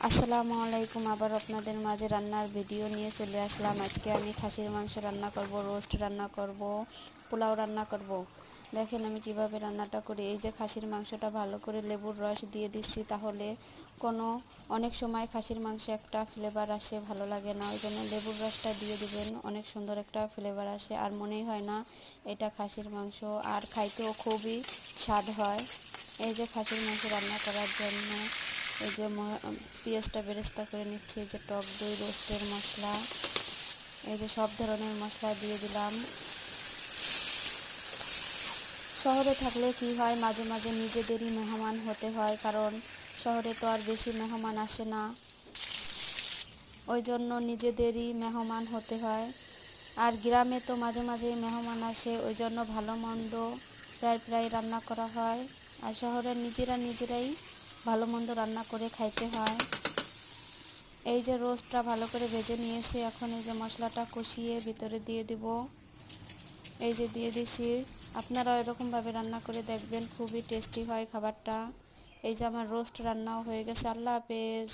আসসালামু আলাইকুম। আবার আপনাদের মাঝে রান্নার ভিডিও নিয়ে চলে আসলাম। আজকে আমি খাসির মাংস রান্না করব, রোস্ট রান্না করব, পোলাও রান্না করব। দেখেন আমি কিভাবে রান্নাটা করি। এই যে খাসির মাংসটা ভালো করে লেবুর রস দিয়ে দিচ্ছি, তাহলে অনেক সময় খাসির মাংসে একটা ফ্লেভার আসে, ভালো লাগে না। ওই জন্য লেবুর রসটা দিয়ে দিবেন, অনেক সুন্দর একটা ফ্লেভার আসে, আর মনেই হয় না এটা খাসির মাংস, আর খাইতেও খুবই স্বাদ হয়। এই যে খাসির মাংস রান্না করার জন্য এই যে পেঁয়াজটা বেরেস্তা করে নিচ্ছি, এই যে টক দই, রোস্টের মশলা, এই যে সব ধরনের মশলা দিয়ে দিলাম। শহরে থাকলে কি হয়, মাঝে মাঝে নিজেদেরই মেহমান হতে হয়, কারণ শহরে তো আর বেশি মেহমান আসে না, ওই জন্য নিজেদেরই মেহমান হতে হয়। আর গ্রামে তো মাঝে মাঝে মেহমান আসে, ওই জন্য ভালো মন্দ প্রায় প্রায় রান্না করা হয়। আর শহরের নিজেরাই ভালো মন্দ রান্না করে খাইতে হয়। এই যে রোস্টটা ভালো করে ভেজে নিয়েছি, এখন এই যে মশলাটা কষিয়ে ভিতরে দিয়ে দিব। এই যে দিয়ে দিছি। আপনারা এরকমভাবে রান্না করে দেখবেন, খুবই টেস্টি হয় খাবারটা। এই যে আমার রোস্ট রান্নাও হয়ে গেছে। আল্লাহ হাফেজ।